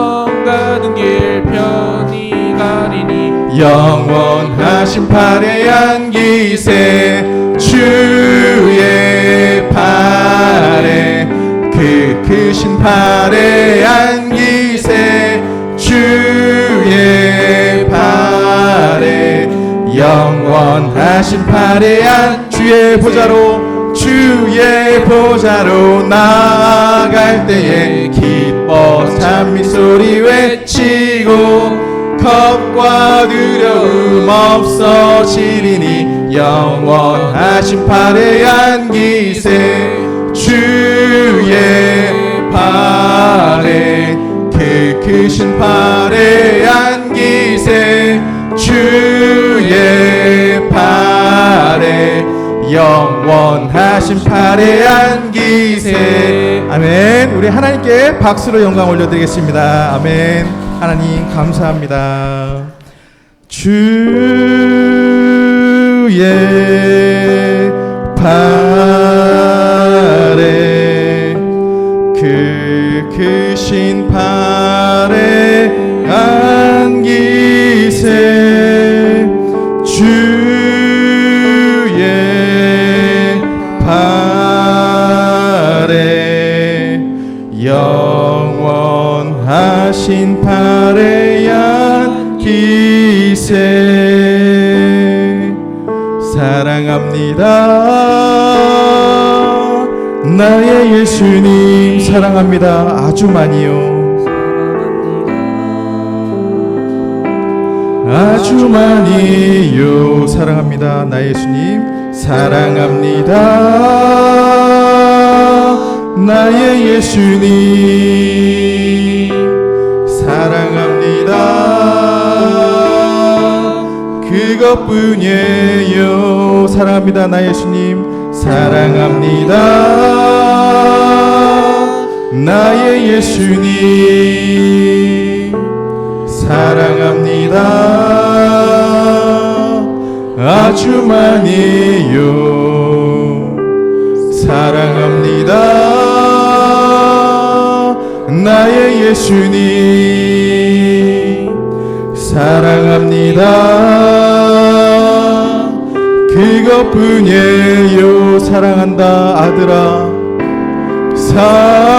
성 가는 길 편히 가리니 영원하신 팔에 안기세 주의 팔에 그 크신 팔에 안기세 주의 팔에 영원하신 팔에 안 주의 보좌로 나아갈 때에 기뻐 찬미소리 외치고 겁과 두려움 없어지리니 영원하신 팔에 안기세 주의 팔에 그 크신 팔에 안기세 주의 팔에 영원하신 팔에 안기세. 아멘. 우리 하나님께 박수로 영광 올려드리겠습니다. 아멘. 하나님 감사합니다. 주의 팔에 그 크신 팔에 안기세 주의 팔에 영원하신 팔에 안기세. 사랑합니다 나의 예수님. 사랑합니다 아주 많이요. 아주 많이요. 사랑합니다 나의 예수님. 사랑합니다 나의 예수님. 사랑합니다 그것뿐이에요. 사랑합니다 나의 예수님. 사랑합니다 나의 예수님. 사랑합니다 아주 많이요. 사랑합니다 나의 예수님. 사랑합니다 그것뿐이에요. 사랑한다 아들아. 사랑한다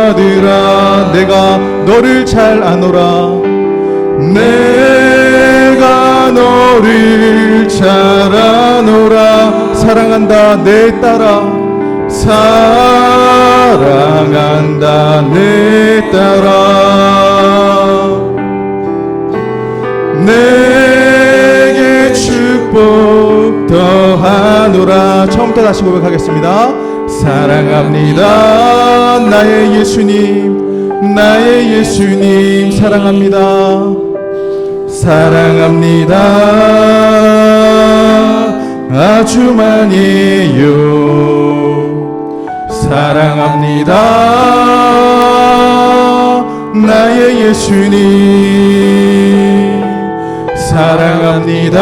아들아 내가 너를 잘 아노라. 내가 너를 잘 아노라. 사랑한다 내 딸아. 사랑한다 내 딸아. 내게 축복 더하노라. 처음부터 다시 고백하겠습니다. 사랑합니다 나의 예수님. 나의 예수님. 사랑합니다. 사랑합니다 아주 많이요. 사랑합니다 나의 예수님. 사랑합니다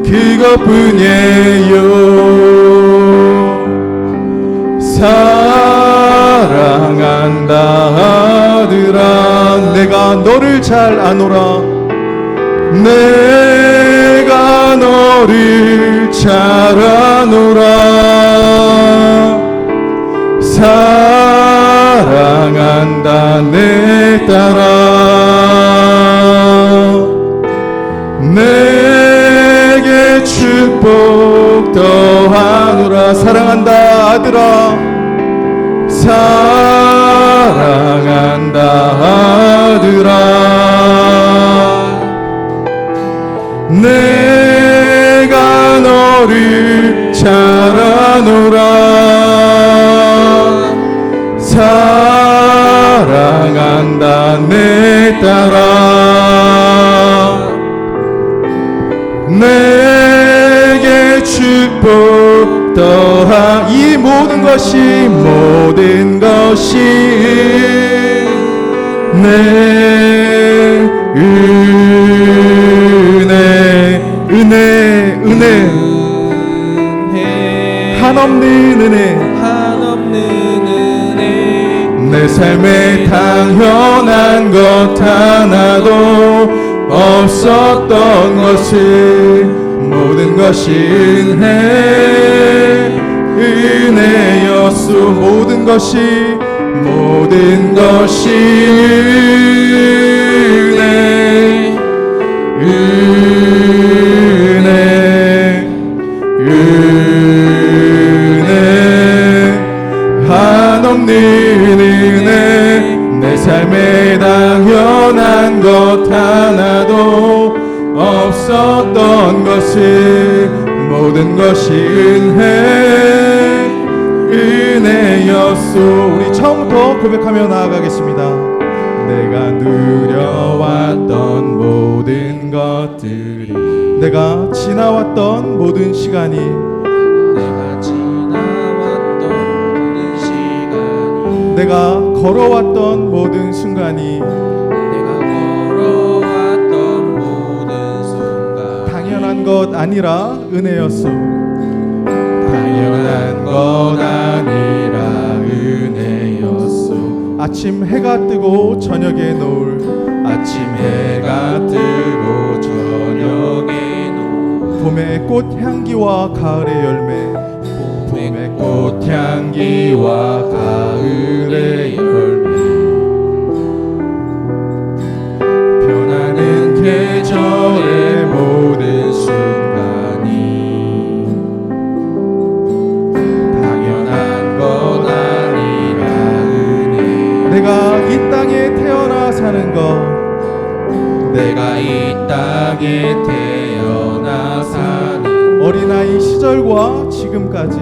그것뿐이에요. 사랑한다 아들아 내가 너를 잘 아노라. 내가 너를 잘 아노라. 사랑한다 내 딸아. 내게 축복 더하노라. 사랑한다 아들아. 사랑한다 아들아. 내가 너를 잘 아노라. 사랑한다 내 딸아. 내게 축복 더하. 이 모든 것이 내 은혜 한없는 은혜. 내 삶에 당연한 것 하나도 없었던 것을 모든 것이 은혜였소. 모든 것이 은혜 한없는 은혜. 내 삶에 당연한 것 하나도 없었던 것을 모든 것이 은혜였소. 우리 처음부터 고백하며 나아가겠습니다. 내가 누려왔던 모든 것들이, 내가 지나왔던 모든 시간이, 내가 지나왔던 모든 시간이, 내가 걸어왔던 모든 순간이, 내가 걸어왔던 모든 순간 당연한 것 아니라 은혜였소. 당연한 것 아니라 은혜였소. 아침 해가 뜨고 저녁에 노을, 아침 해가 뜨고 저녁에 노을, 봄의 꽃 향기와 가을의 열매, 봄의 꽃 향기와 가을의 열매, 변하는 계절의 모든 순간이 당연한 것 아니라 은혜. 내가 이 땅에 태어나 사는 것, 내가 이 땅에 태어나 사는 어린아이 시절과 지금까지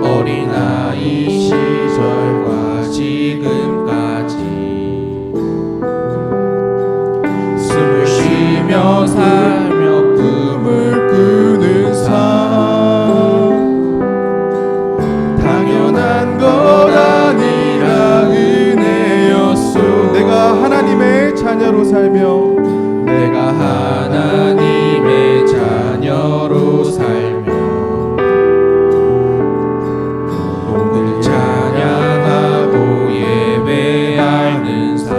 어린아이 시절과 지금까지 숨을 쉬며 살며 꿈을 꾸는 삶, 당연한 것 아니라 은혜였소. 내가 하나님의 자녀로 살며, 내가 하나님의 자녀로 살며 오늘 찬양하고 예배하는 삶,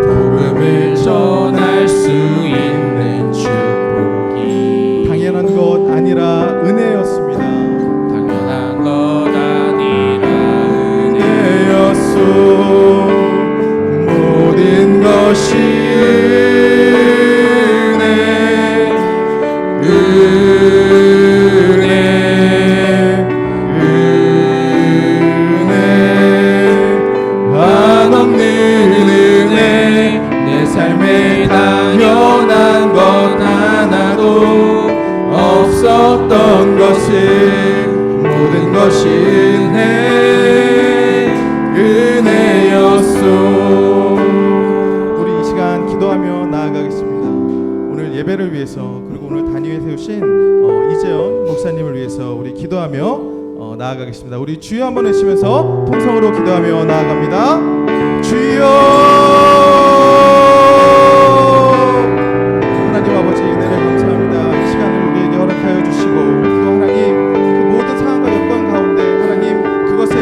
복음을 전할 수 있는 축복이 당연한 것 아니라 은혜였습니다. 당연한 것 아니라 은혜였소. 모든 것이 은혜 한없는 은혜. 내 삶에 당연한 것 하나도 없었던 것을 모든 것이 은혜였소. 우리 이 시간 기도하며 나아가겠습니다. 오늘 예배를 위해서, 그리고 오늘 단위에 세우신 이재현 목사님을 위해서 우리 기도하며 나아가겠습니다. 우리 주여 한번 외치면서 통성으로 기도하며 나아갑니다. 주여. 하나님 아버지, 은혜를 감사합니다. 이 시간을 우리에게 허락하여 주시고, 또 하나님 그 모든 상황과 여건 가운데 하나님 그것에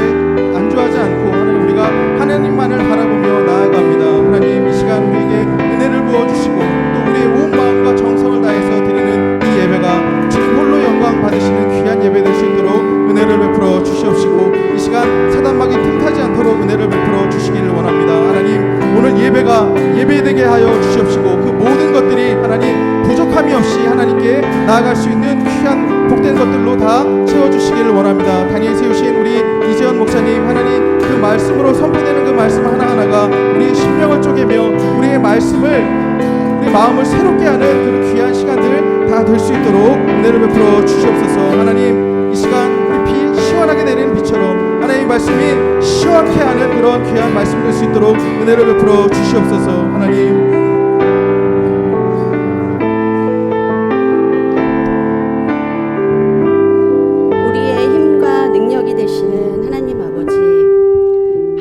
안주하지 않고 하나님 우리가 하나님만을 바라보며 나아갑니다. 하나님 이 시간 우리에게 은혜를 부어주시고, 또 우리의 온 마음과 정성을 다해서 드리는 이 예배가 주님 홀로 영광 받으시는 귀한 예배 될 수 있도록 은혜를 베풀어 주시옵시고, 이 시간 사단막이 틈타지 않도록 은혜를 베풀어 주시기를 원합니다. 하나님 오늘 예배가 예배되게 하여 주시옵시고, 그 모든 것들이 하나님 부족함이 없이 하나님께 나아갈 수 있는 귀한 복된 것들로 다 채워주시기를 원합니다. 단위에 세우신 우리 이재현 목사님, 하나님 그 말씀으로 선포되는 그 말씀 하나하나가 우리의 심령을 쪼개며 우리의 말씀을, 우리 마음을 새롭게 하는 그런 귀한 시간들 다 될 수 있도록 은혜를 베풀어 주시옵소서. 하나님 이 시간 우리 비 시원하게 내리는 비처럼 하나님 말씀이 시원케 하는 그런 귀한 말씀 될 수 있도록 은혜를 베풀어 주시옵소서. 하나님 우리의 힘과 능력이 되시는 하나님 아버지,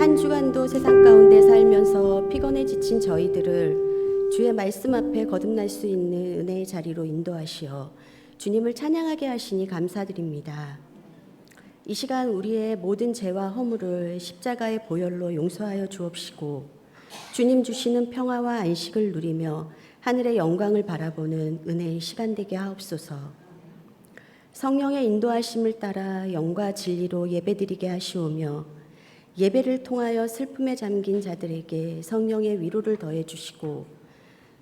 한 주간도 세상 가운데 살면서 피곤해 지친 저희들을 주의 말씀 앞에 거듭날 수 있는 은혜의 자리로 인도하시어 주님을 찬양하게 하시니 감사드립니다. 이 시간 우리의 모든 죄와 허물을 십자가의 보혈로 용서하여 주옵시고 주님 주시는 평화와 안식을 누리며 하늘의 영광을 바라보는 은혜의 시간 되게 하옵소서. 성령의 인도하심을 따라 영과 진리로 예배드리게 하시오며 예배를 통하여 슬픔에 잠긴 자들에게 성령의 위로를 더해 주시고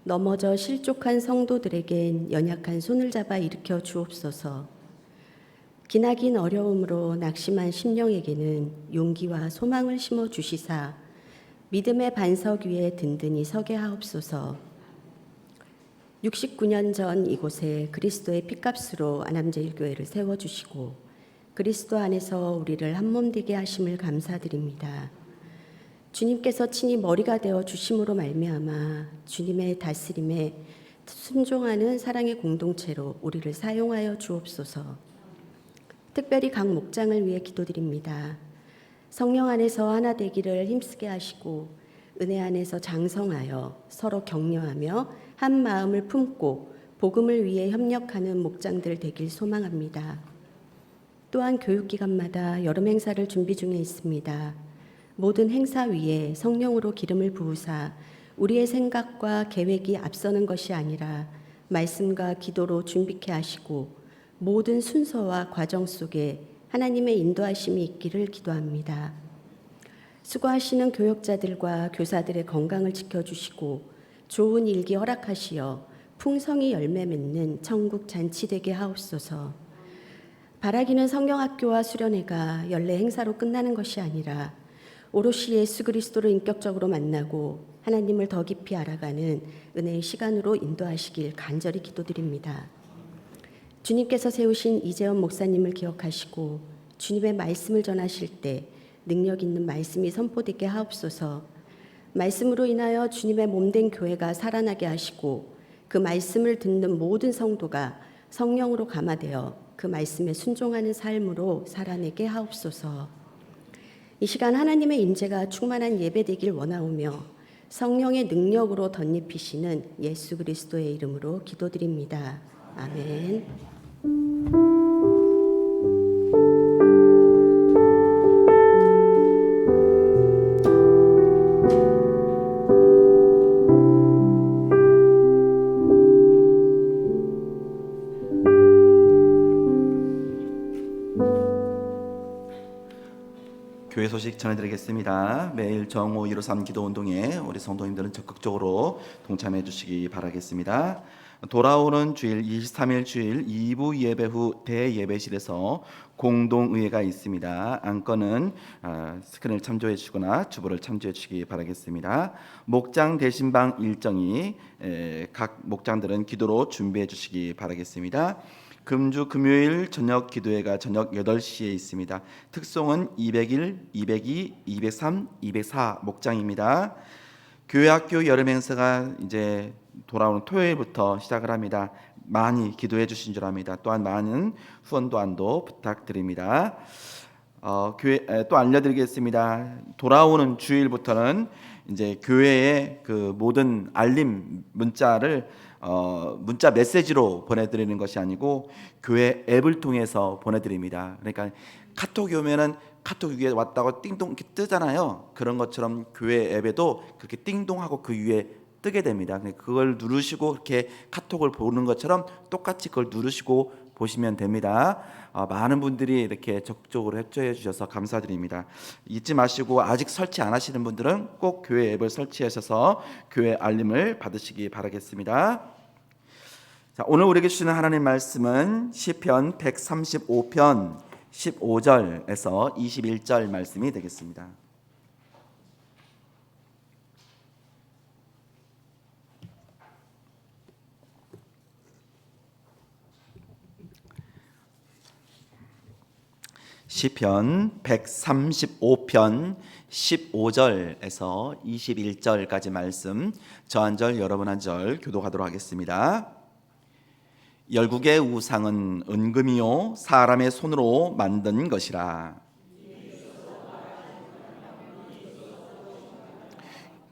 넘어져 실족한 성도들에겐 연약한 손을 잡아 일으켜 주옵소서. 기나긴 어려움으로 낙심한 심령에게는 용기와 소망을 심어 주시사 믿음의 반석 위에 든든히 서게 하옵소서. 69년 전 이곳에 그리스도의 핏값으로 안암제일교회를 세워주시고 그리스도 안에서 우리를 한몸 되게 하심을 감사드립니다. 주님께서 친히 머리가 되어 주심으로 말미암아 주님의 다스림에 순종하는 사랑의 공동체로 우리를 사용하여 주옵소서. 특별히 각 목장을 위해 기도드립니다. 성령 안에서 하나 되기를 힘쓰게 하시고 은혜 안에서 장성하여 서로 격려하며 한 마음을 품고 복음을 위해 협력하는 목장들 되길 소망합니다. 또한 교육기관마다 여름 행사를 준비 중에 있습니다. 모든 행사 위에 성령으로 기름을 부으사 우리의 생각과 계획이 앞서는 것이 아니라 말씀과 기도로 준비케 하시고 모든 순서와 과정 속에 하나님의 인도하심이 있기를 기도합니다. 수고하시는 교역자들과 교사들의 건강을 지켜주시고 좋은 일기 허락하시어 풍성히 열매 맺는 천국 잔치 되게 하옵소서. 바라기는 성경학교와 수련회가 연례 행사로 끝나는 것이 아니라 오롯이 예수 그리스도를 인격적으로 만나고 하나님을 더 깊이 알아가는 은혜의 시간으로 인도하시길 간절히 기도드립니다. 주님께서 세우신 이재원 목사님을 기억하시고 주님의 말씀을 전하실 때 능력 있는 말씀이 선포되게 하옵소서. 말씀으로 인하여 주님의 몸된 교회가 살아나게 하시고 그 말씀을 듣는 모든 성도가 성령으로 감화되어 그 말씀에 순종하는 삶으로 살아내게 하옵소서. 이 시간 하나님의 임재가 충만한 예배 되길 원하오며 성령의 능력으로 덧입히시는 예수 그리스도의 이름으로 기도드립니다. 아멘. 교회 소식 전해드리겠습니다. 매일 정오 153 기도운동에 우리 성도님들은 적극적으로 동참해 주시기 바라겠습니다. 돌아오는 주일 23일 주일 2부 예배 후 대예배실에서 공동의회가 있습니다. 안건은 스크린을 참조해 주시거나 주보를 참조해 주시기 바라겠습니다. 목장 대신방 일정이 각 목장들은 기도로 준비해 주시기 바라겠습니다. 금주 금요일 저녁 기도회가 저녁 8시에 있습니다. 특송은 201, 202, 203, 204 목장입니다. 교회학교 여름 행사가 이제 돌아오는 토요일부터 시작을 합니다. 많이 기도해 주신 줄 압니다. 또한 많은 후원도 안도 부탁드립니다. 교회 또 알려드리겠습니다. 돌아오는 주일부터는 이제 교회의 그 모든 알림 문자를 문자 메시지로 보내드리는 것이 아니고 교회 앱을 통해서 보내드립니다. 그러니까 카톡이 오면은 카톡 위에 왔다고 띵동 이렇게 뜨잖아요. 그런 것처럼 교회 앱에도 그렇게 띵동하고 그 위에 뜨게 됩니다. 그걸 누르시고 이렇게 카톡을 보는 것처럼 똑같이 그걸 누르시고 보시면 됩니다. 많은 분들이 이렇게 적극적으로 협조해 주셔서 감사드립니다. 잊지 마시고 아직 설치 안 하시는 분들은 꼭 교회 앱을 설치하셔서 교회 알림을 받으시기 바라겠습니다. 자, 오늘 우리에게 주시는 하나님 말씀은 시편 135편 15절에서 21절 말씀이 되겠습니다. 시편 135편 15절에서 21절까지 말씀, 저 한 절 여러분 한 절 교독하도록 하겠습니다. 열국의 우상은 은금이요 사람의 손으로 만든 것이라.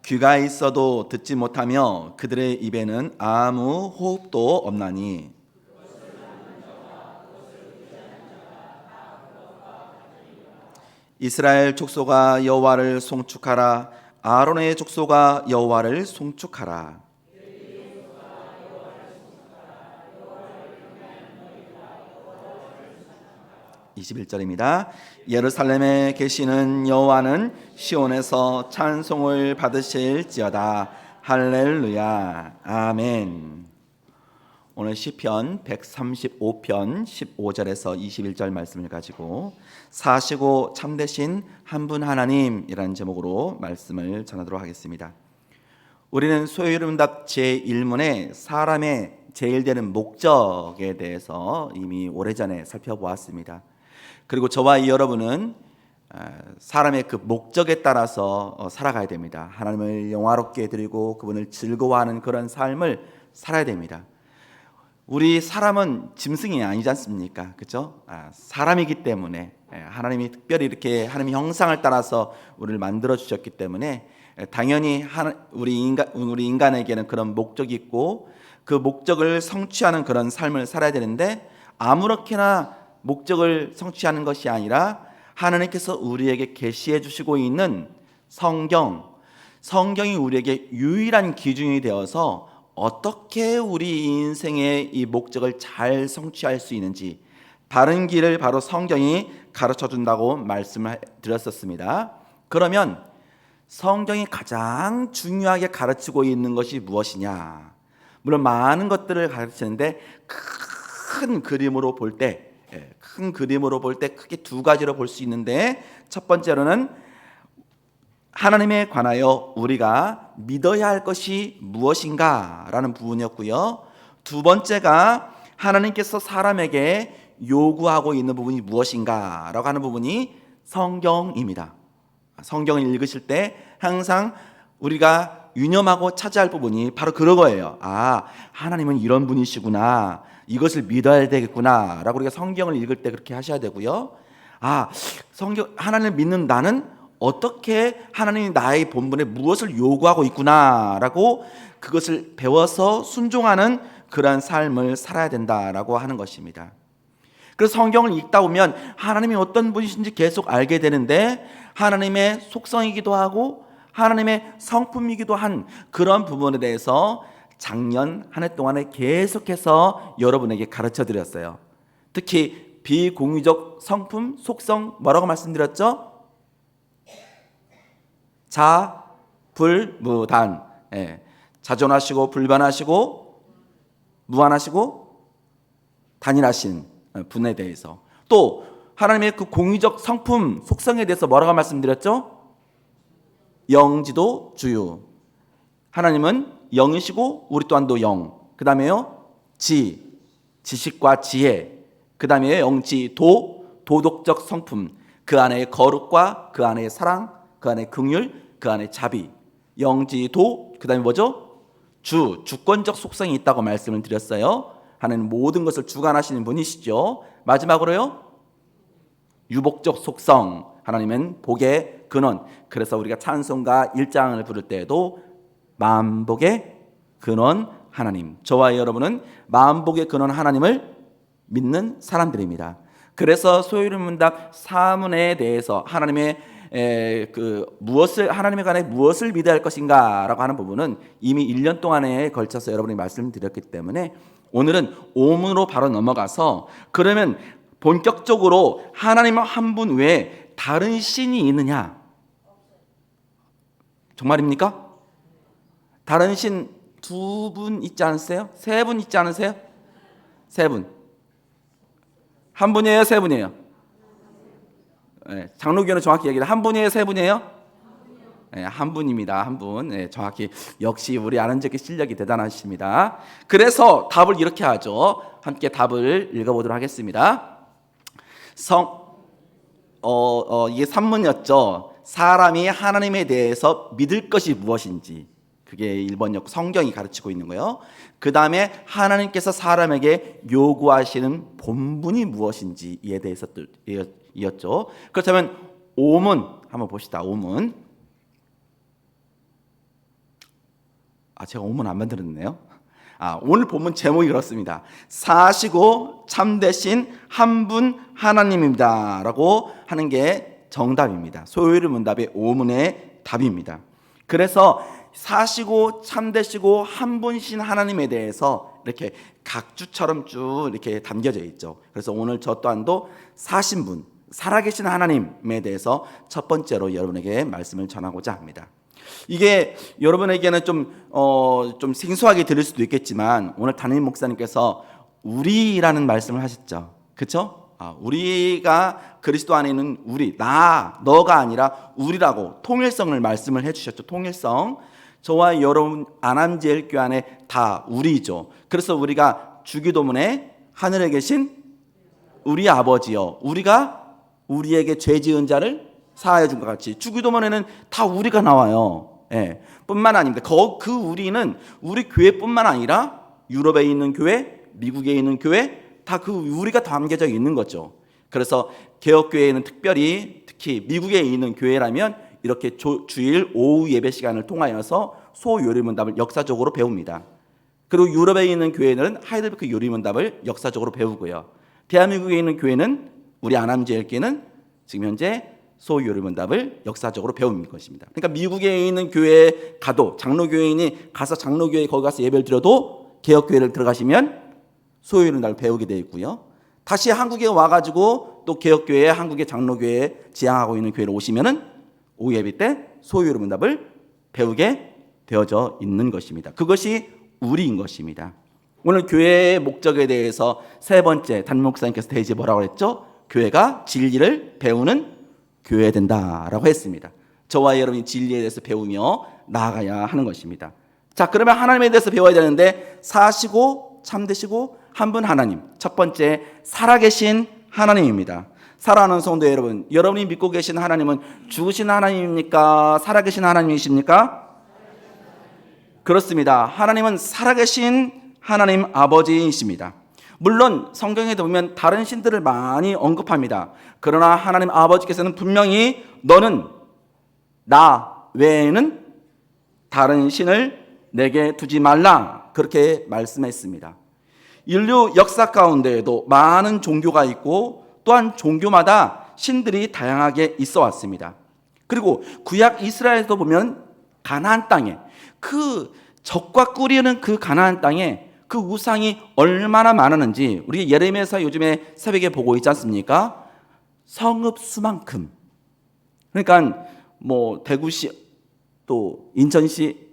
귀가 있어도 듣지 못하며 그들의 입에는 아무 호흡도 없나니. 이스라엘 족속아 여호와를 송축하라. 아론의 족속아 여호와를 송축하라. 21절입니다. 예루살렘에 계시는 여호와는 시온에서 찬송을 받으실지어다. 할렐루야. 아멘. 오늘 시편 135편 15절에서 21절 말씀을 가지고 사시고 참되신 한 분 하나님이라는 제목으로 말씀을 전하도록 하겠습니다. 우리는 소요름답 제1문에 사람의 제일 되는 목적에 대해서 이미 오래전에 살펴보았습니다. 그리고 저와 여러분은 사람의 그 목적에 따라서 살아가야 됩니다. 하나님을 영화롭게 드리고 그분을 즐거워하는 그런 삶을 살아야 됩니다. 우리 사람은 짐승이 아니지 않습니까? 그렇죠? 사람이기 때문에 하나님이 특별히 이렇게 하나님의 형상을 따라서 우리를 만들어 주셨기 때문에 당연히 우리 인간에게는 그런 목적이 있고 그 목적을 성취하는 그런 삶을 살아야 되는데 아무렇게나 목적을 성취하는 것이 아니라 하나님께서 우리에게 계시해 주시고 있는 성경이 우리에게 유일한 기준이 되어서 어떻게 우리 인생의 이 목적을 잘 성취할 수 있는지 바른 길을 바로 성경이 가르쳐 준다고 말씀을 드렸었습니다. 그러면 성경이 가장 중요하게 가르치고 있는 것이 무엇이냐? 물론 많은 것들을 가르치는데 큰 그림으로 볼 때 크게 두 가지로 볼 수 있는데 첫 번째로는 하나님에 관하여 우리가 믿어야 할 것이 무엇인가라는 부분이었고요. 두 번째가 하나님께서 사람에게 요구하고 있는 부분이 무엇인가라고 하는 부분이 성경입니다. 성경을 읽으실 때 항상 우리가 유념하고 차지할 부분이 바로 그거예요. 하나님은 이런 분이시구나. 이것을 믿어야 되겠구나 라고 우리가 성경을 읽을 때 그렇게 하셔야 되고요. 하나님을 믿는 나는 어떻게 하나님이 나의 본분에 무엇을 요구하고 있구나 라고 그것을 배워서 순종하는 그러한 삶을 살아야 된다라고 하는 것입니다. 그래서 성경을 읽다 보면 하나님이 어떤 분이신지 계속 알게 되는데 하나님의 속성이기도 하고 하나님의 성품이기도 한 그런 부분에 대해서 작년 한 해 동안에 계속해서 여러분에게 가르쳐 드렸어요. 특히 비공유적 성품, 속성 뭐라고 말씀드렸죠? 자불무단. 자존하시고 불변하시고 무한하시고 단일하신 분에 대해서 또 하나님의 그 공유적 성품, 속성에 대해서 뭐라고 말씀드렸죠? 영지도 주유. 하나님은 영이시고 우리 또한도 영. 그 다음에요 지식과 지혜. 그 다음에 영지 도덕적 성품. 그 안에 거룩과 그 안에 사랑, 그 안에 긍휼, 그 안에 자비. 영지도. 그 다음에 뭐죠? 주권적 속성이 있다고 말씀을 드렸어요. 하나님 모든 것을 주관하시는 분이시죠. 마지막으로요 유복적 속성. 하나님은 복의 근원. 그래서 우리가 찬송가 1장을 부를 때에도 만복의 근원 하나님. 저와 여러분은 만복의 근원 하나님을 믿는 사람들입니다. 그래서 소요름문답 사문에 대해서 하나님의 하나님에 관해 무엇을 믿어야 할 것인가라고 하는 부분은 이미 1년 동안에 걸쳐서 여러분이 말씀드렸기 때문에 오늘은 오문으로 바로 넘어가서 그러면 본격적으로 하나님 한 분 외에 다른 신이 있느냐? 정말입니까? 다른 신 2분 있지 않으세요? 3분 있지 않으세요? 3분. 한 분이에요? 3분이에요? 장로교는 정확히 얘기를 한 분이에요? 3분이에요? 한 분입니다. 한 분. 정확히 역시 우리 아는적의 실력이 대단하십니다. 그래서 답을 이렇게 하죠. 함께 답을 읽어보도록 하겠습니다. 이게 산문이었죠. 사람이 하나님에 대해서 믿을 것이 무엇인지 그게 1번이었고 성경이 가르치고 있는 거예요. 그 다음에 하나님께서 사람에게 요구하시는 본분이 무엇인지에 대해서 이었죠. 그렇다면 오문 한번 봅시다. 오문. 제가 오문 안 만들었네요. 오늘 본문 제목이 그렇습니다. 사시고 참되신 한 분 하나님입니다 라고 하는 게 정답입니다. 소요리 문답의 5문의 답입니다. 그래서 사시고 참되시고 한 분이신 하나님에 대해서 이렇게 각주처럼 쭉 이렇게 담겨져 있죠. 그래서 오늘 저 또한도 사신 분, 살아계신 하나님에 대해서 첫 번째로 여러분에게 말씀을 전하고자 합니다. 이게 여러분에게는 좀 생소하게 들릴 수도 있겠지만 오늘 담임 목사님께서 우리라는 말씀을 하셨죠. 그렇죠? 우리가 그리스도 안에 있는 우리, 너가 아니라 우리라고 통일성을 말씀을 해주셨죠. 통일성. 저와 여러분 안암제일교회 안에 다 우리죠. 그래서 우리가 주기도문에 하늘에 계신 우리 아버지여, 우리가 우리에게 죄 지은 자를 사하여 준 것 같이 주기도문에는 다 우리가 나와요. 예. 뿐만 아닙니다. 그 우리는 우리 교회뿐만 아니라 유럽에 있는 교회, 미국에 있는 교회, 다 그 우리가 담겨져 있는 거죠. 그래서 개혁교회에는 특히 미국에 있는 교회라면 이렇게 주일 오후 예배 시간을 통하여서 소요리문답을 역사적으로 배웁니다. 그리고 유럽에 있는 교회는 하이델베르크 요리문답을 역사적으로 배우고요. 대한민국에 있는 교회는 우리 안암제일교회는 지금 현재 소요리문답을 역사적으로 배우는 것입니다. 그러니까 미국에 있는 교회에 가도 장로교회인이 가서 장로교회에 거기 가서 예배를 드려도 개혁교회를 들어가시면 소요리문답을 배우게 되어 있고요. 다시 한국에 와가지고 또 개혁교회, 한국의 장로교회에 지향하고 있는 교회로 오시면은 오후 예배 때 소요리문답을 배우게 되어져 있는 것입니다. 그것이 우리인 것입니다. 오늘 교회의 목적에 대해서 세 번째 담임 목사님께서 대지 뭐라고 했죠? 교회가 진리를 배우는 교회가 된다라고 했습니다. 저와 여러분이 진리에 대해서 배우며 나아가야 하는 것입니다. 자, 그러면 하나님에 대해서 배워야 되는데 사시고 참되시고 한 분 하나님, 첫 번째 살아계신 하나님입니다. 사랑하는 성도 여러분, 여러분이 믿고 계신 하나님은 죽으신 하나님입니까? 살아계신 하나님이십니까? 그렇습니다. 하나님은 살아계신 하나님 아버지이십니다. 물론 성경에도 보면 다른 신들을 많이 언급합니다. 그러나 하나님 아버지께서는 분명히 너는 나 외에는 다른 신을 내게 두지 말라 그렇게 말씀했습니다. 인류 역사 가운데에도 많은 종교가 있고 또한 종교마다 신들이 다양하게 있어 왔습니다. 그리고 구약 이스라엘에도 보면 가나안 땅에 그 적과 꿀이는 그 가나안 땅에 그 우상이 얼마나 많았는지 우리 예레미야서 요즘에 새벽에 보고 있지 않습니까? 성읍 수만큼. 그러니까 뭐 대구시 또 인천시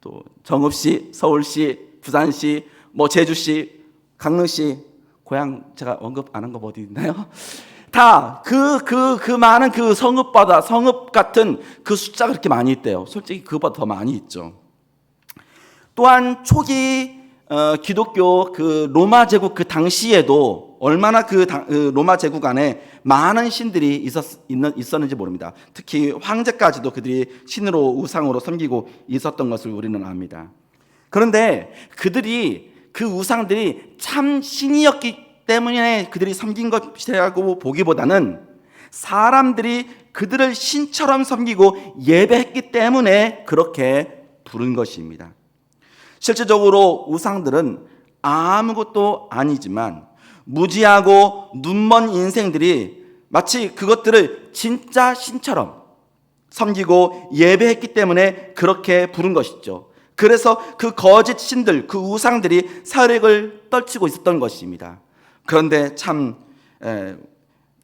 또 정읍시 서울시 부산시 뭐 제주시 강릉시 고향 제가 언급 안 한 거 어디 있나요? 다 그 많은 그 성읍 같은 그 숫자가 그렇게 많이 있대요. 솔직히 그보다 더 많이 있죠. 또한 초기 기독교 그 로마 제국 그 당시에도 얼마나 그 로마 제국 안에 많은 신들이 있었는지 모릅니다. 특히 황제까지도 그들이 신으로 우상으로 섬기고 있었던 것을 우리는 압니다. 그런데 그 우상들이 참 신이었기 때문에 그들이 섬긴 것이라고 보기보다는 사람들이 그들을 신처럼 섬기고 예배했기 때문에 그렇게 부른 것입니다. 실제적으로 우상들은 아무것도 아니지만 무지하고 눈먼 인생들이 마치 그것들을 진짜 신처럼 섬기고 예배했기 때문에 그렇게 부른 것이죠. 그래서 그 거짓 신들, 그 우상들이 사력을 떨치고 있었던 것입니다. 그런데 참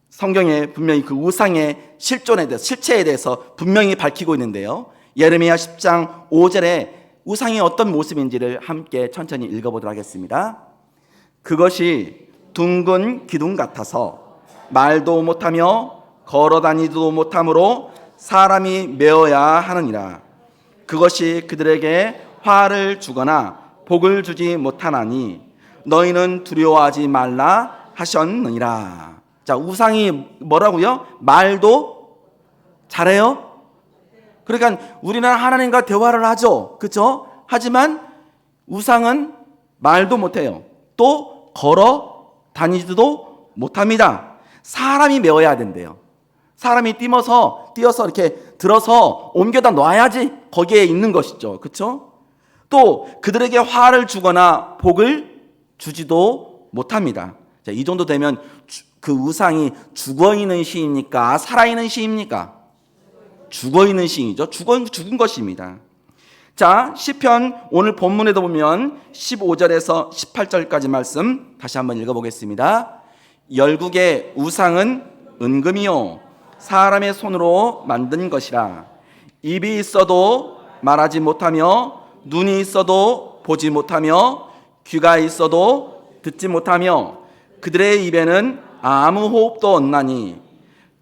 성경에 분명히 그 우상의 실체에 대해서 분명히 밝히고 있는데요. 예레미야 10장 5절에 우상이 어떤 모습인지를 함께 천천히 읽어보도록 하겠습니다. 그것이 둥근 기둥 같아서 말도 못하며 걸어다니지도 못하므로 사람이 메어야 하느니라. 그것이 그들에게 화를 주거나 복을 주지 못하나니 너희는 두려워하지 말라 하셨느니라. 자, 우상이 뭐라고요? 말도 잘해요? 그러니까 우리는 하나님과 대화를 하죠. 그렇죠? 하지만 우상은 말도 못해요. 또 걸어 다니지도 못합니다. 사람이 메어야 된대요. 사람이 뛰어서 이렇게 들어서 옮겨다 놔야지 거기에 있는 것이죠. 그렇죠? 또 그들에게 화를 주거나 복을 주지도 못합니다. 자, 이 정도 되면 그 우상이 죽어있는 시입니까? 살아있는 시입니까? 죽어있는 시이죠. 죽은 것입니다. 자, 시편 오늘 본문에도 보면 15절에서 18절까지 말씀 다시 한번 읽어보겠습니다. 열국의 우상은 은금이요 사람의 손으로 만든 것이라. 입이 있어도 말하지 못하며 눈이 있어도 보지 못하며 귀가 있어도 듣지 못하며 그들의 입에는 아무 호흡도 없나니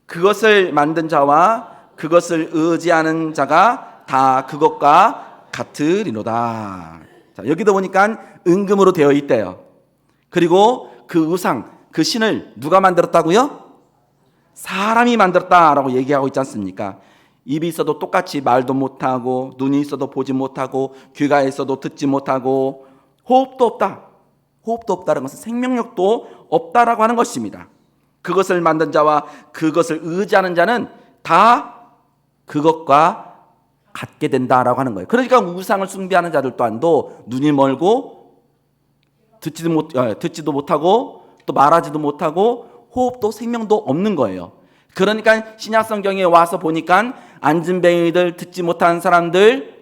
그것을 만든 자와 그것을 의지하는 자가 다 그것과 같으리로다. 자, 여기도 보니까 은금으로 되어 있대요. 그리고 그 우상, 그 신을 누가 만들었다고요? 사람이 만들었다라고 얘기하고 있지 않습니까? 입이 있어도 똑같이 말도 못하고 눈이 있어도 보지 못하고 귀가 있어도 듣지 못하고 호흡도 없다. 호흡도 없다는 것은 생명력도 없다라고 하는 것입니다. 그것을 만든 자와 그것을 의지하는 자는 다 그것과 같게 된다라고 하는 거예요. 그러니까 우상을 숭배하는 자들 또한도 눈이 멀고 듣지도 못하고 또 말하지도 못하고 호흡도 생명도 없는 거예요. 그러니까 신약 성경에 와서 보니까 안진뱅이들, 듣지 못한 사람들,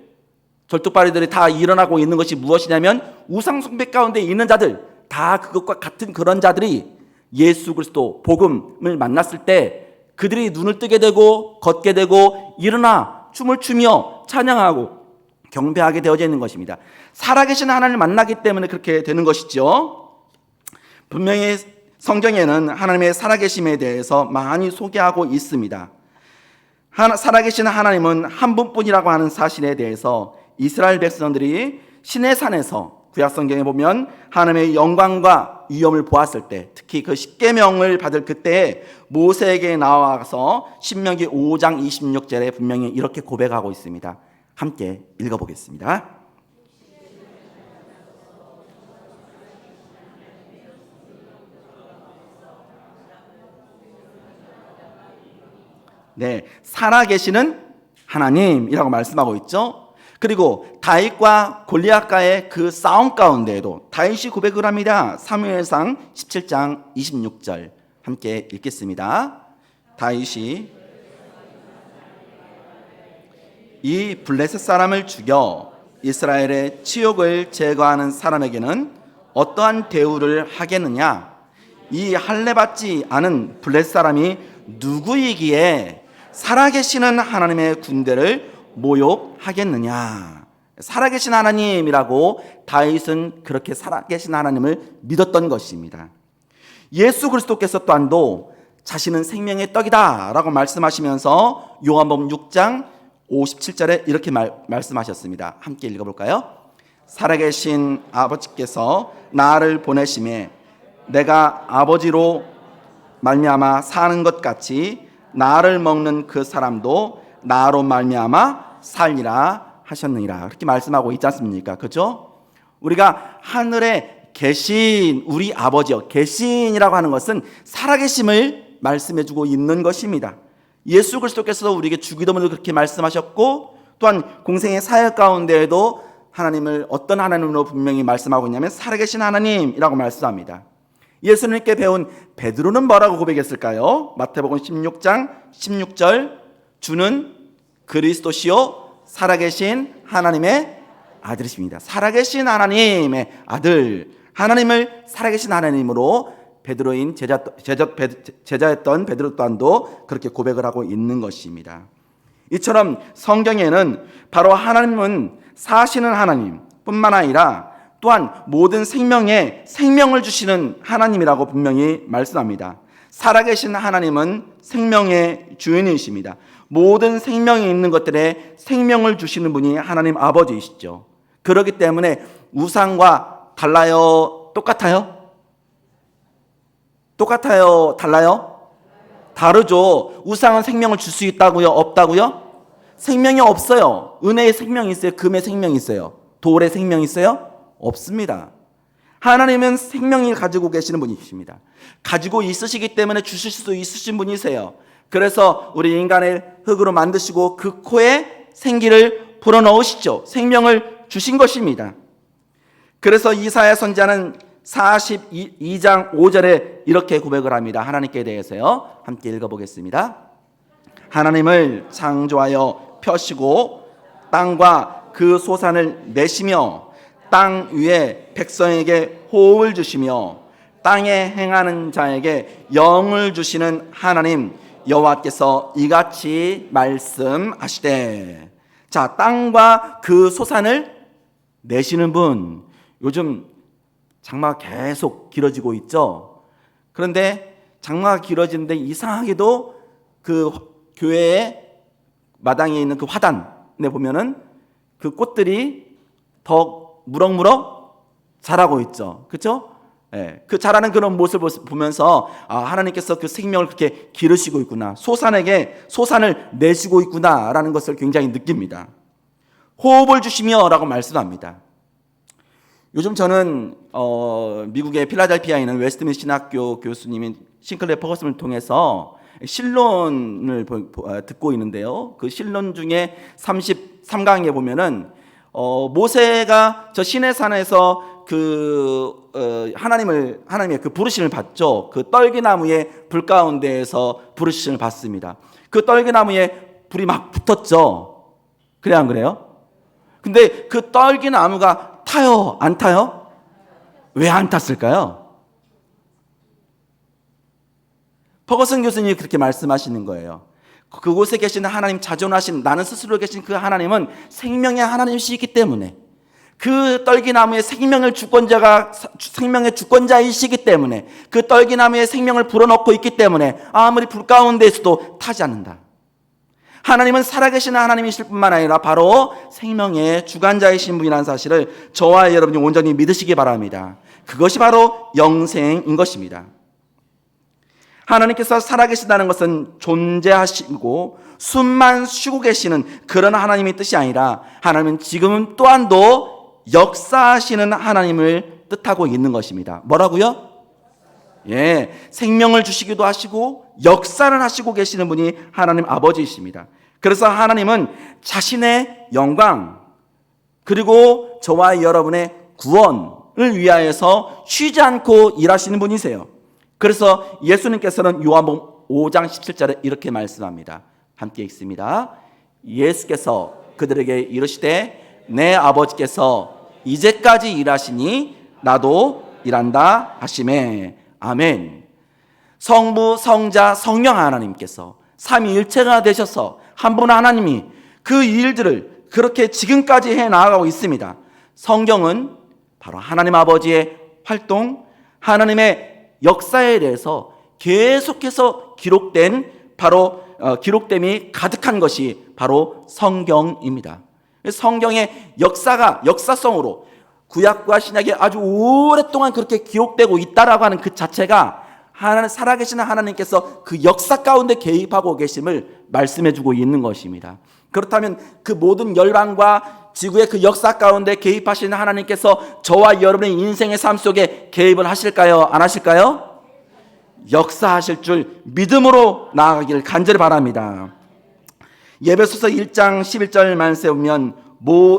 절뚝발이들이 다 일어나고 있는 것이 무엇이냐면 우상 숭배 가운데 있는 자들, 다 그것과 같은 그런 자들이 예수 그리스도 복음을 만났을 때 그들이 눈을 뜨게 되고 걷게 되고 일어나 춤을 추며 찬양하고 경배하게 되어져 있는 것입니다. 살아계신 하나님을 만나기 때문에 그렇게 되는 것이죠. 분명히 성경에는 하나님의 살아계심에 대해서 많이 소개하고 있습니다. 살아계신 하나님은 한 분뿐이라고 하는 사실에 대해서 이스라엘 백성들이 시내산에서 구약성경에 보면 하나님의 영광과 위엄을 보았을 때, 특히 그 십계명을 받을 그때에 모세에게 나와서 신명기 5장 26절에 분명히 이렇게 고백하고 있습니다. 함께 읽어보겠습니다. 네, 살아계시는 하나님이라고 말씀하고 있죠. 그리고 다윗과 골리앗과의 그 싸움 가운데에도 다윗이 고백을 합니다. 사무엘상 17장 26절 함께 읽겠습니다. 다윗이 이 블레셋 사람을 죽여 이스라엘의 치욕을 제거하는 사람에게는 어떠한 대우를 하겠느냐? 이 할례받지 않은 블레셋 사람이 누구이기에 살아계시는 하나님의 군대를 모욕하겠느냐? 살아계신 하나님이라고 다윗은 그렇게 살아계신 하나님을 믿었던 것입니다. 예수 그리스도께서 또한도 자신은 생명의 떡이다 라고 말씀하시면서 요한복음 6장 57절에 이렇게 말씀하셨습니다. 함께 읽어볼까요? 살아계신 아버지께서 나를 보내심에 내가 아버지로 말미암아 사는 것 같이 나를 먹는 그 사람도 나로 말미암아 살리라 하셨느니라. 그렇게 말씀하고 있지 않습니까? 그렇죠? 우리가 하늘에 계신 우리 아버지요. 계신이라고 하는 것은 살아계심을 말씀해주고 있는 것입니다. 예수 그리스도께서 우리에게 주기도문을 그렇게 말씀하셨고 또한 공생의 사역 가운데에도 하나님을 어떤 하나님으로 분명히 말씀하고 있냐면 살아계신 하나님이라고 말씀합니다. 예수님께 배운 베드로는 뭐라고 고백했을까요? 마태복음 16장 16절 주는 그리스도시요 살아계신 하나님의 아들이십니다. 살아계신 하나님의 아들, 하나님을 살아계신 하나님으로 베드로인 제자였던 베드로 또한도 그렇게 고백을 하고 있는 것입니다. 이처럼 성경에는 바로 하나님은 사시는 하나님뿐만 아니라 또한 모든 생명에 생명을 주시는 하나님이라고 분명히 말씀합니다. 살아계신 하나님은 생명의 주인이십니다. 모든 생명이 있는 것들에 생명을 주시는 분이 하나님 아버지이시죠. 그렇기 때문에 우상과 달라요? 똑같아요? 똑같아요? 달라요? 다르죠. 우상은 생명을 줄 수 있다고요? 없다고요? 생명이 없어요. 은혜의 생명이 있어요? 금의 생명이 있어요? 돌의 생명이 있어요? 없습니다. 하나님은 생명을 가지고 계시는 분이십니다. 가지고 있으시기 때문에 주실 수 있으신 분이세요. 그래서 우리 인간을 흙으로 만드시고 그 코에 생기를 불어넣으시죠. 생명을 주신 것입니다. 그래서 이사야 선지자는 42장 5절에 이렇게 고백을 합니다. 하나님께 대해서요. 함께 읽어보겠습니다. 하나님을 창조하여 펴시고 땅과 그 소산을 내시며 땅 위에 백성에게 호흡을 주시며 땅에 행하는 자에게 영을 주시는 하나님 여호와께서 이같이 말씀하시되. 자, 땅과 그 소산을 내시는 분. 요즘 장마가 계속 길어지고 있죠. 그런데 장마가 길어지는데 이상하게도 그 교회의 마당에 있는 그 화단에 보면은 그 꽃들이 더 무럭무럭 자라고 있죠. 그렇죠? 예, 그 자라는 그런 모습을 보면서 하나님께서 그 생명을 그렇게 기르시고 있구나, 소산에게 소산을 내시고 있구나라는 것을 굉장히 느낍니다. 호흡을 주시며 라고 말씀합니다. 요즘 저는 미국의 필라델피아에 있는 웨스트민스터 신학교 교수님인 싱클레어 퍼거슨을 통해서 신론을 듣고 있는데요. 그 신론 중에 33강에 보면은 모세가 저 시내산에서 하나님의 그 부르심을 받죠. 그 떨기나무의 불 가운데에서 부르심을 받습니다. 그 떨기나무에 불이 막 붙었죠. 그래 안 그래요? 근데 그 떨기나무가 타요? 안 타요? 왜 안 탔을까요? 퍼거슨 교수님이 그렇게 말씀하시는 거예요. 그곳에 계시는 하나님, 자존하신 나는 스스로 계신 그 하나님은 생명의 하나님이시기 때문에, 그 떨기나무의 생명의 주권자이시기 때문에, 그 떨기나무의 생명을 불어넣고 있기 때문에 아무리 불 가운데에서도 타지 않는다. 하나님은 살아계시는 하나님이실 뿐만 아니라 바로 생명의 주관자이신 분이라는 사실을 저와 여러분이 온전히 믿으시기 바랍니다. 그것이 바로 영생인 것입니다. 하나님께서 살아계시다는 것은 존재하시고 숨만 쉬고 계시는 그런 하나님의 뜻이 아니라, 하나님은 지금 또한도 역사하시는 하나님을 뜻하고 있는 것입니다. 뭐라고요? 예, 생명을 주시기도 하시고 역사를 하시고 계시는 분이 하나님 아버지이십니다. 그래서 하나님은 자신의 영광 그리고 저와 여러분의 구원을 위하여서 쉬지 않고 일하시는 분이세요. 그래서 예수님께서는 요한복음 5장 17절에 이렇게 말씀합니다. 함께 읽습니다. 예수께서 그들에게 이르시되 내 아버지께서 이제까지 일하시니 나도 일한다 하시매. 아멘. 성부, 성자, 성령 하나님께서 삼위일체가 되셔서 한 분 하나님이 그 일들을 그렇게 지금까지 해 나가고 있습니다. 성경은 바로 하나님 아버지의 활동, 하나님의 역사에 대해서 계속해서 기록됨이 가득한 것이 바로 성경입니다. 성경의 역사성으로 구약과 신약에 아주 오랫동안 그렇게 기록되고 있다라고 하는 그 자체가 살아계시는 하나님께서 그 역사 가운데 개입하고 계심을 말씀해주고 있는 것입니다. 그렇다면 그 모든 열방과 지구의 그 역사 가운데 개입하시는 하나님께서 저와 여러분의 인생의 삶 속에 개입을 하실까요? 안 하실까요? 역사하실 줄 믿음으로 나아가기를 간절히 바랍니다. 에베소서 1장 11절 말씀에 보면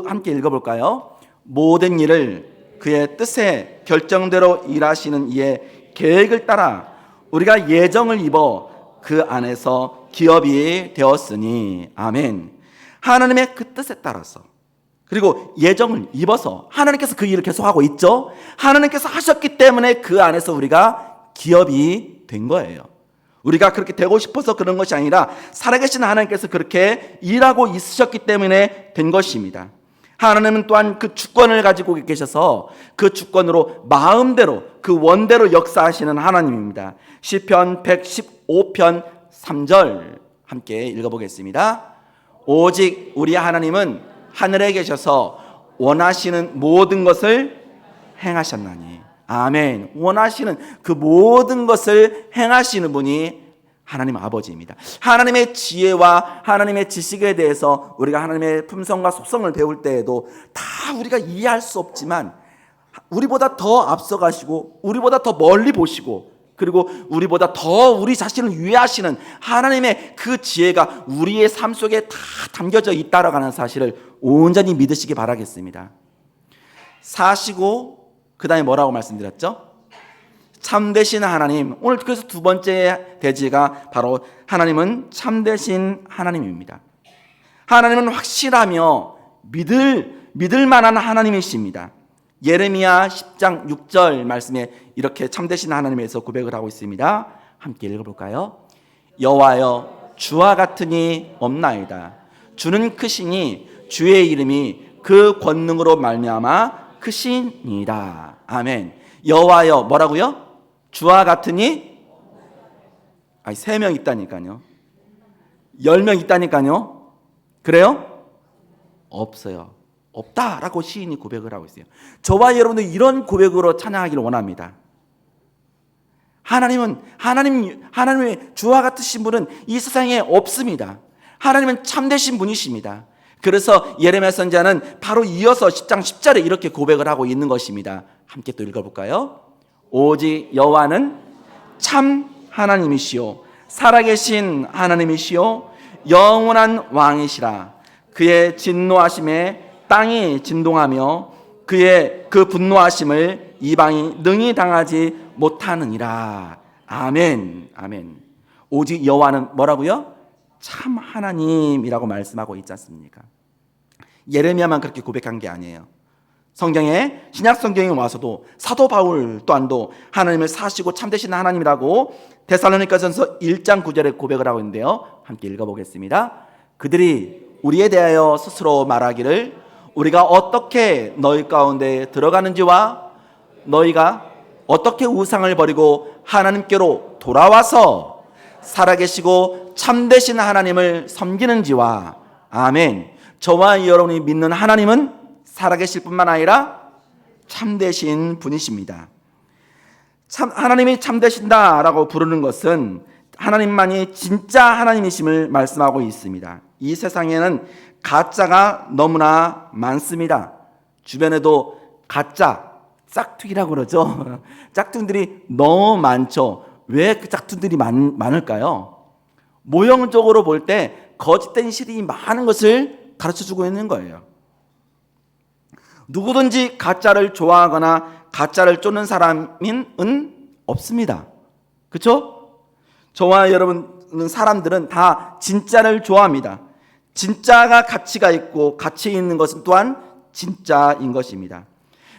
함께 읽어볼까요? 모든 일을 그의 뜻에 결정대로 일하시는 이의 계획을 따라 우리가 예정을 입어 그 안에서 기업이 되었으니. 아멘. 하나님의 그 뜻에 따라서, 그리고 예정을 입어서 하나님께서 그 일을 계속하고 있죠. 하나님께서 하셨기 때문에 그 안에서 우리가 기업이 된 거예요. 우리가 그렇게 되고 싶어서 그런 것이 아니라 살아계신 하나님께서 그렇게 일하고 있으셨기 때문에 된 것입니다. 하나님은 또한 그 주권을 가지고 계셔서 그 주권으로 마음대로 그 원대로 역사하시는 하나님입니다. 시편 115편 3절 함께 읽어보겠습니다. 오직 우리 하나님은 하늘에 계셔서 원하시는 모든 것을 행하셨나니. 아멘. 원하시는 그 모든 것을 행하시는 분이 하나님 아버지입니다. 하나님의 지혜와 하나님의 지식에 대해서 우리가 하나님의 품성과 속성을 배울 때에도 다 우리가 이해할 수 없지만 우리보다 더 앞서가시고 우리보다 더 멀리 보시고 그리고 우리보다 더 우리 자신을 위하시는 하나님의 그 지혜가 우리의 삶 속에 다 담겨져 있다라고 하는 사실을 온전히 믿으시기 바라겠습니다. 사시고 그 다음에 뭐라고 말씀드렸죠? 참되신 하나님. 오늘 그래서 두 번째 대지가 바로 하나님은 참되신 하나님입니다. 하나님은 확실하며 믿을 만한 하나님이십니다. 예레미야 10장 6절 말씀에 이렇게 참되신 하나님에 대해서 고백을 하고 있습니다. 함께 읽어볼까요? 여호와여 주와 같으니 없나이다. 주는 크시니 주의 이름이 그 권능으로 말미암아 크시니라. 아멘. 여호와여 뭐라고요? 주와 같으니 3명 있다니까요. 10명 있다니까요. 그래요? 없어요. 없다라고 시인이 고백을 하고 있어요. 저와 여러분도 이런 고백으로 찬양하기를 원합니다. 하나님의 주와 같으신 분은 이 세상에 없습니다. 하나님은 참되신 분이십니다. 그래서 예레미야 선지자는 바로 이어서 10장 10절에 이렇게 고백을 하고 있는 것입니다. 함께 또 읽어볼까요? 오직 여호와는 참 하나님이시요 살아계신 하나님이시요 영원한 왕이시라. 그의 진노하심에 땅이 진동하며 그의 그 분노하심을 이방이 능히 당하지 못하느니라. 아멘. 아멘. 오직 여호와는 뭐라고요? 참 하나님이라고 말씀하고 있지 않습니까? 예레미야만 그렇게 고백한 게 아니에요. 성경에 신약 성경에 와서도 사도 바울 또한도 하나님을 사시고 참되신 하나님이라고 데살로니가전서 1장 9절에 고백을 하고 있는데요. 함께 읽어보겠습니다. 그들이 우리에 대하여 스스로 말하기를 우리가 어떻게 너희 가운데 들어가는지와 너희가 어떻게 우상을 버리고 하나님께로 돌아와서 살아계시고 참되신 하나님을 섬기는지와. 아멘. 저와 여러분이 믿는 하나님은 살아계실 뿐만 아니라 참되신 분이십니다. 하나님이 참되신다라고 부르는 것은 하나님만이 진짜 하나님이심을 말씀하고 있습니다. 이 세상에는 가짜가 너무나 많습니다. 주변에도 가짜, 짝퉁이라고 그러죠. 짝퉁들이 너무 많죠. 왜 그 짝퉁들이 많을까요? 모형적으로 볼 때 거짓된 실이 많은 것을 가르쳐주고 있는 거예요. 누구든지 가짜를 좋아하거나 가짜를 쫓는 사람은 없습니다. 그렇죠? 저와 여러분 사람들은 다 진짜를 좋아합니다. 진짜가 가치가 있고 가치 있는 것은 또한 진짜인 것입니다.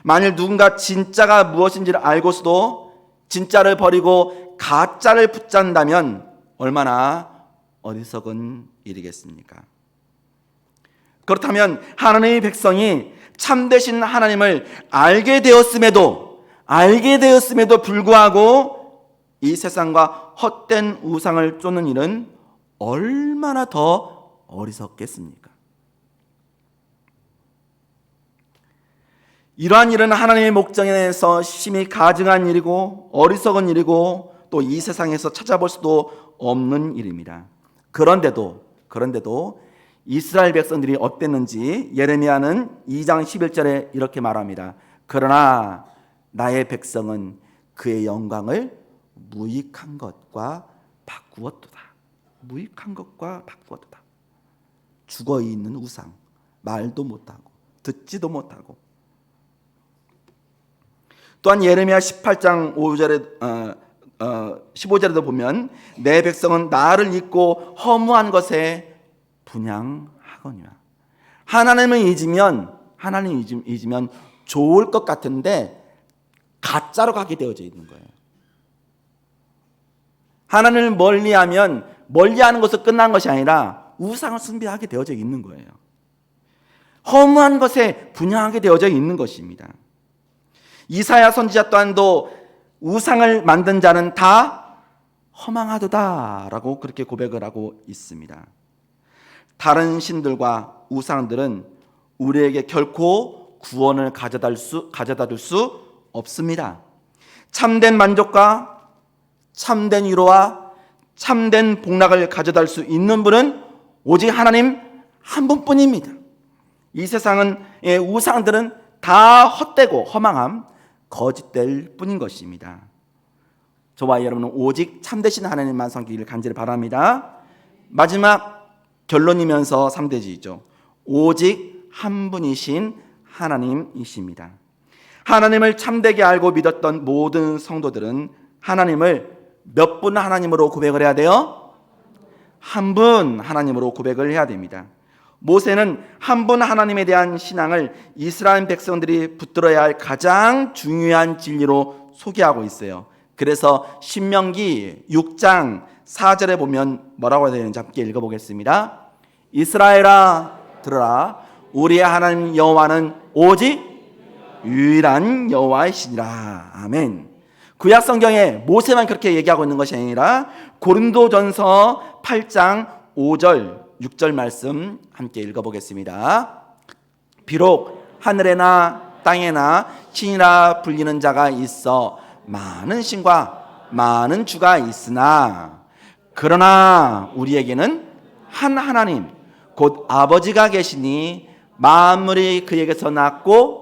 만일 누군가 진짜가 무엇인지를 알고서도 진짜를 버리고 가짜를 붙잡는다면 얼마나 어리석은 일이겠습니까? 그렇다면 하나님의 백성이 참되신 하나님을 알게 되었음에도 불구하고 이 세상과 헛된 우상을 쫓는 일은 얼마나 더 어리석겠습니까? 이러한 일은 하나님의 목적에서 심히 가증한 일이고 어리석은 일이고 또 이 세상에서 찾아볼 수도 없는 일입니다. 그런데도 이스라엘 백성들이 어땠는지 예레미야는 2장 11절에 이렇게 말합니다. 그러나 나의 백성은 그의 영광을 무익한 것과 바꾸었도다. 무익한 것과 바꾸었도다. 죽어있는 우상, 말도 못하고 듣지도 못하고. 또한 예레미야 18장 15절에도 보면 내 백성은 나를 잊고 허무한 것에 분향하거니와. 하나님을 잊으면 좋을 것 같은데 가짜로 가게 되어져 있는 거예요. 하나님을 멀리하는 것으로 끝난 것이 아니라 우상을 숭배하게 되어져 있는 거예요. 허무한 것에 분향하게 되어져 있는 것입니다. 이사야 선지자 또한도 우상을 만든 자는 다 허망하도다라고 그렇게 고백을 하고 있습니다. 다른 신들과 우상들은 우리에게 결코 구원을 가져다 줄 수 없습니다. 참된 만족과 참된 위로와 참된 복락을 가져다 줄 수 있는 분은 오직 하나님 한 분뿐입니다. 이 세상의 우상들은 다 헛되고 허망함, 거짓될 뿐인 것입니다. 저와 여러분은 오직 참되신 하나님만 섬기기를 간절히 바랍니다. 마지막 결론이면서 3대지죠. 오직 한 분이신 하나님이십니다. 하나님을 참되게 알고 믿었던 모든 성도들은 하나님을 몇 분 하나님으로 고백을 해야 돼요? 한 분 하나님으로 고백을 해야 됩니다. 모세는 한 분 하나님에 대한 신앙을 이스라엘 백성들이 붙들어야 할 가장 중요한 진리로 소개하고 있어요. 그래서 신명기 6장 4절에 보면 뭐라고 되는지 함께 읽어보겠습니다. 이스라엘아 들으라, 우리의 하나님 여호와는 오직 유일한 여호와이시니라. 아멘. 구약 성경에 모세만 그렇게 얘기하고 있는 것이 아니라 고린도전서 8장 5절 6절 말씀 함께 읽어보겠습니다. 비록 하늘에나 땅에나 신이라 불리는 자가 있어 많은 신과 많은 주가 있으나 그러나 우리에게는 한 하나님 곧 아버지가 계시니 만물이 그에게서 났고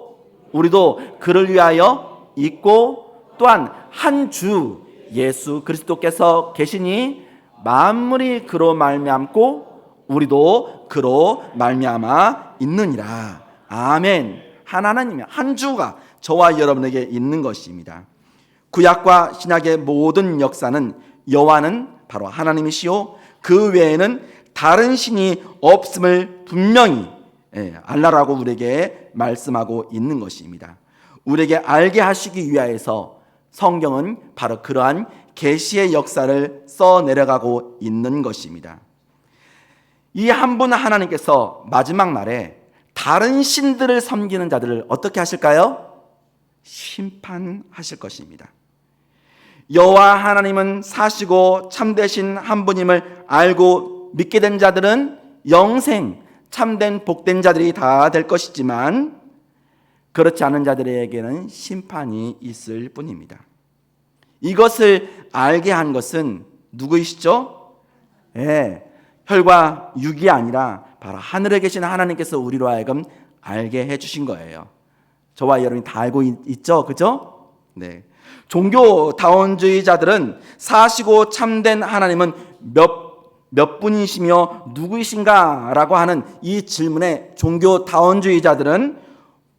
우리도 그를 위하여 있고 또한 한 주 예수 그리스도께서 계시니 만물이 그로 말미암고 우리도 그로 말미암아 있느니라. 아멘. 한 하나님, 한 주가 저와 여러분에게 있는 것입니다. 구약과 신약의 모든 역사는 여호와는 바로 하나님이시요 그 외에는 다른 신이 없음을 분명히 알라라고 우리에게 말씀하고 있는 것입니다. 우리에게 알게 하시기 위하여서 성경은 바로 그러한 계시의 역사를 써내려가고 있는 것입니다. 이 한 분 하나님께서 마지막 날에 다른 신들을 섬기는 자들을 어떻게 하실까요? 심판하실 것입니다. 여호와 하나님은 사시고 참되신 한 분임을 알고 믿게 된 자들은 영생 참된 복된 자들이 다 될 것이지만 그렇지 않은 자들에게는 심판이 있을 뿐입니다. 이것을 알게 한 것은 누구이시죠? 혈과 육이 아니라 바로 하늘에 계신 하나님께서 우리로 하여금 알게 해주신 거예요. 저와 여러분이 다 알고 있죠? 그죠? 네. 종교다원주의자들은 사시고 참된 하나님은 몇 분이시며 누구이신가? 라고 하는 이 질문에 종교다원주의자들은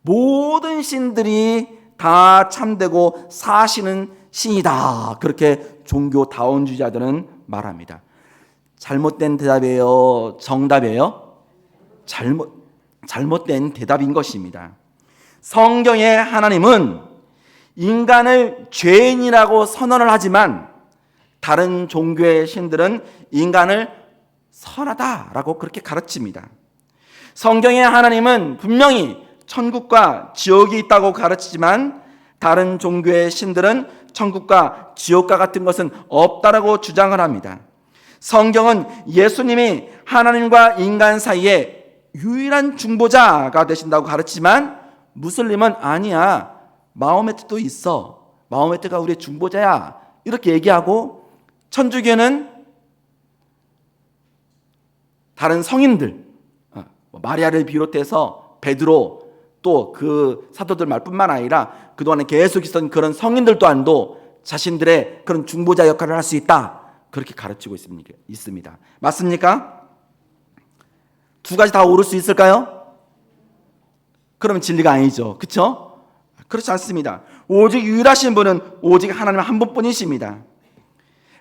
모든 신들이 다 참되고 사시는 신이다. 그렇게 종교다원주의자들은 말합니다. 잘못된 대답이에요? 정답이에요? 잘못된 대답인 것입니다. 성경의 하나님은 인간을 죄인이라고 선언을 하지만 다른 종교의 신들은 인간을 선하다라고 그렇게 가르칩니다. 성경의 하나님은 분명히 천국과 지옥이 있다고 가르치지만 다른 종교의 신들은 천국과 지옥과 같은 것은 없다라고 주장을 합니다. 성경은 예수님이 하나님과 인간 사이에 유일한 중보자가 되신다고 가르치지만 무슬림은 아니야. 마호메트도 있어. 마호메트가 우리의 중보자야. 이렇게 얘기하고 천주교는 다른 성인들 마리아를 비롯해서 베드로 또 그 사도들 말뿐만 아니라 그동안에 계속 있었던 그런 성인들 또한도 자신들의 그런 중보자 역할을 할 수 있다. 그렇게 가르치고 있습니다. 맞습니까? 두 가지 다 오를 수 있을까요? 그러면 진리가 아니죠. 그렇죠? 그렇지 않습니다. 오직 유일하신 분은 오직 하나님 한 분뿐이십니다.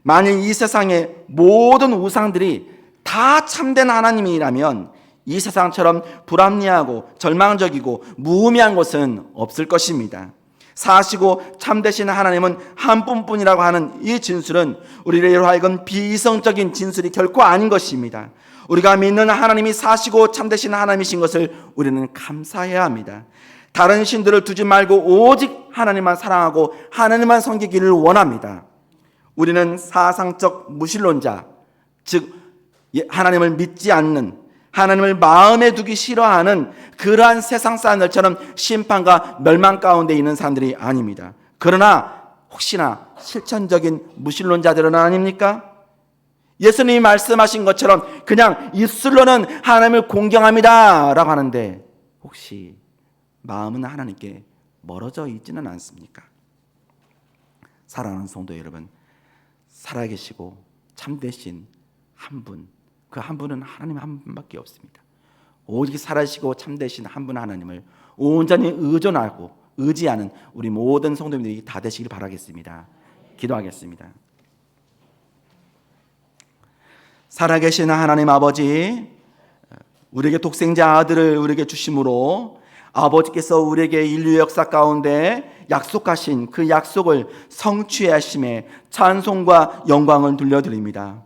만일 이 세상의 모든 우상들이 다 참된 하나님이라면 이 세상처럼 불합리하고 절망적이고 무의미한 것은 없을 것입니다. 사시고 참되신 하나님은 한 분뿐이라고 하는 이 진술은 우리로 하여금 비이성적인 진술이 결코 아닌 것입니다. 우리가 믿는 하나님이 사시고 참되신 하나님이신 것을 우리는 감사해야 합니다. 다른 신들을 두지 말고 오직 하나님만 사랑하고 하나님만 섬기기를 원합니다. 우리는 사상적 무신론자, 즉 하나님을 믿지 않는, 하나님을 마음에 두기 싫어하는 그러한 세상 사람들처럼 심판과 멸망 가운데 있는 사람들이 아닙니다. 그러나 혹시나 실천적인 무신론자들은 아닙니까? 예수님이 말씀하신 것처럼 그냥 입술로는 하나님을 공경합니다 라고 하는데 혹시 마음은 하나님께 멀어져 있지는 않습니까? 사랑하는 성도 여러분, 살아계시고 참되신 한 분, 그 한 분은 하나님 한 분밖에 없습니다. 오직 살아계시고 참되신 한 분 하나님을 온전히 의존하고 의지하는 우리 모든 성도님들이 다 되시길 바라겠습니다. 기도하겠습니다. 살아계신 하나님 아버지, 우리에게 독생자 아들을 우리에게 주심으로 아버지께서 우리에게 인류 역사 가운데 약속하신 그 약속을 성취하심에 찬송과 영광을 돌려드립니다.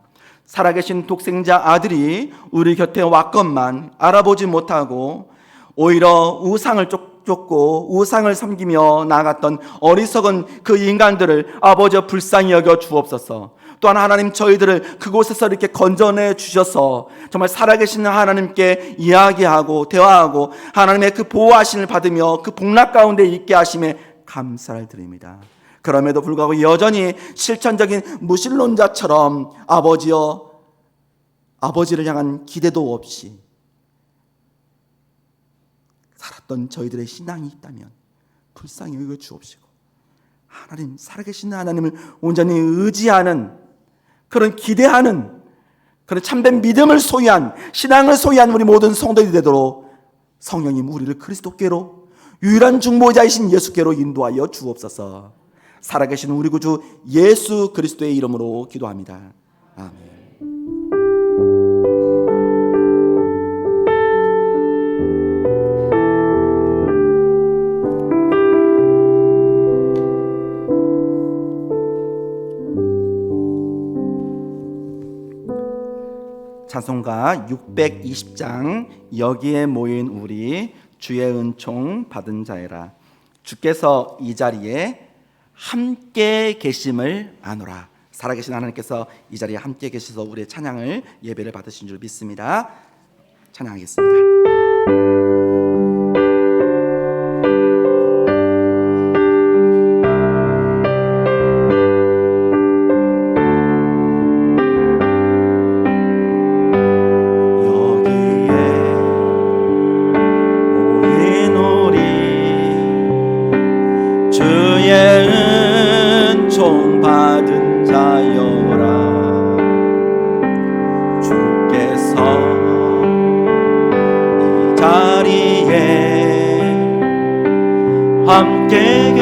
살아계신 독생자 아들이 우리 곁에 왔건만 알아보지 못하고 오히려 우상을 쫓고 우상을 섬기며 나아갔던 어리석은 그 인간들을 아버지여 불쌍히 여겨 주옵소서. 또한 하나님, 저희들을 그곳에서 이렇게 건져내 주셔서 정말 살아계신 하나님께 이야기하고 대화하고 하나님의 그 보호하심을 받으며 그 복락 가운데 있게 하심에 감사를 드립니다. 그럼에도 불구하고 여전히 실천적인 무신론자처럼 아버지여, 아버지를 향한 기대도 없이 살았던 저희들의 신앙이 있다면 불쌍히 여겨 주옵시고, 하나님, 살아계신 하나님을 온전히 의지하는, 그런 기대하는, 그런 참된 믿음을 소유한, 신앙을 소유한 우리 모든 성도들이 되도록 성령님 우리를 그리스도께로, 유일한 중보자이신 예수께로 인도하여 주옵소서. 살아계신 우리 구주 예수 그리스도의 이름으로 기도합니다. 아멘. 찬송가 620장, 여기에 모인 우리 주의 은총 받은 자애라. 주께서 이 자리에 함께 계심을 아노라. 살아계신 하나님께서 이 자리에 함께 계셔서 우리의 찬양을, 예배를 받으신 줄 믿습니다. 찬양하겠습니다. 받은 자여라. 주께서 이 자리에 함께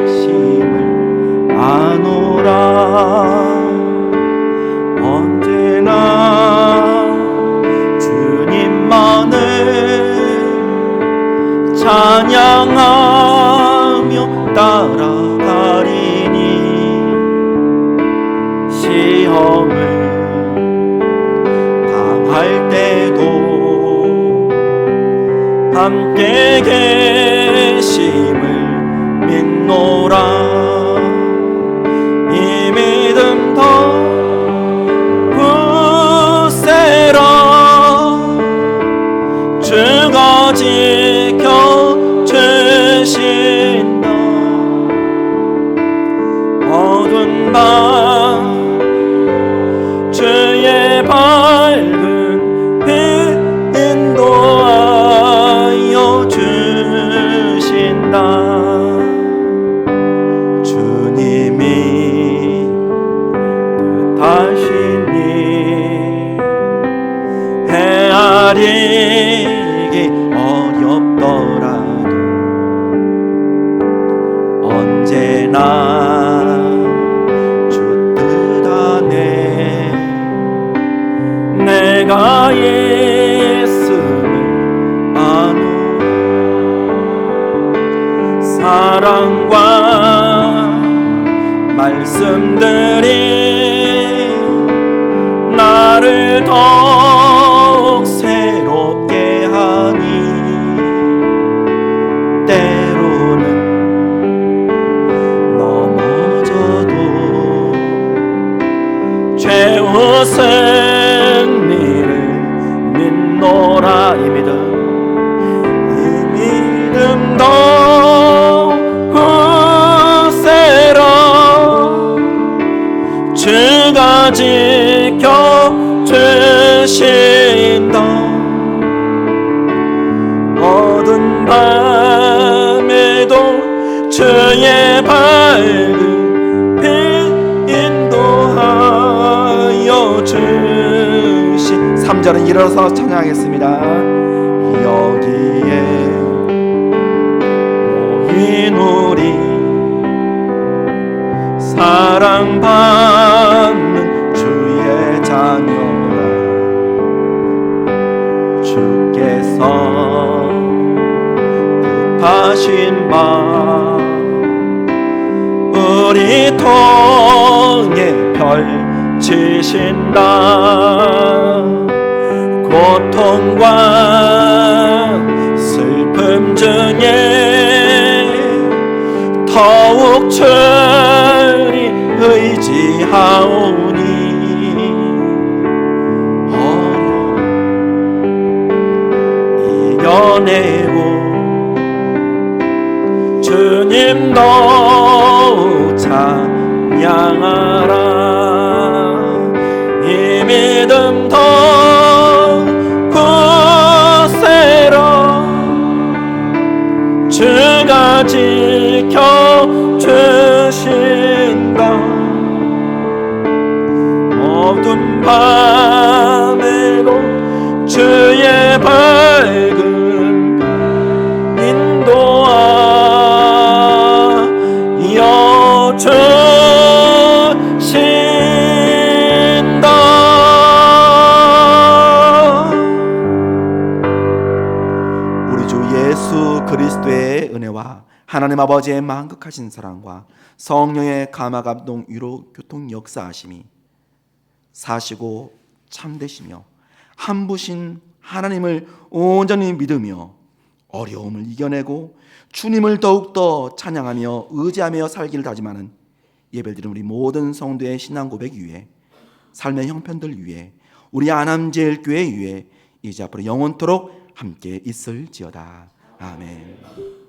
계심을 아노라. 언제나 주님만을 찬양하며 따라가리니 시험을 당할 때도 함께 계심을 믿노라. 이 믿음 더 굳세라. 주가 지켜주신다. 어두운 밤 주의 밝은 빛 인도하여 주신다. 주님이 뜻하시니 헤아리기 어렵더라도 언제나 주 뜻 안에 내가 예수를 아노라. 사랑과 말씀들이 나를 더욱 새롭게 하니 때로는 넘어져도 최우선 일을 믿노라. 이 믿음 더 굳세라. 주가 지켜주신다. 어두운 밤에도 주의 밝은 빛 인도하여 주신. 3절은 일어서 찬양하겠습니다. 여기에 이 누리 사랑받는 주의 자녀라. 주께서 뜻하신 바 우리 통해 펼치신다. 고통과 슬픔 중에 더욱 주를 의지하오니 어려움 이겨내고 주님도 찬양하라. 이 믿음 더 굳세라. 주가 지켜주신다. 어두운 밤에도 주의 밝은 인도하여 주신다. 우리 주 예수 그리스도의 은혜와 하나님 아버지의 만극하신 사랑과 성령의 감화 감동 위로 교통 역사하심이 사시고 참되시며 한 분신 하나님을 온전히 믿으며 어려움을 이겨내고 주님을 더욱더 찬양하며 의지하며 살기를 다짐하는 예배드리는 우리 모든 성도의 신앙 고백 위에 삶의 형편들 위에 우리 안암제일교회 위에 이제 앞으로 영원토록 함께 있을지어다. 아멘.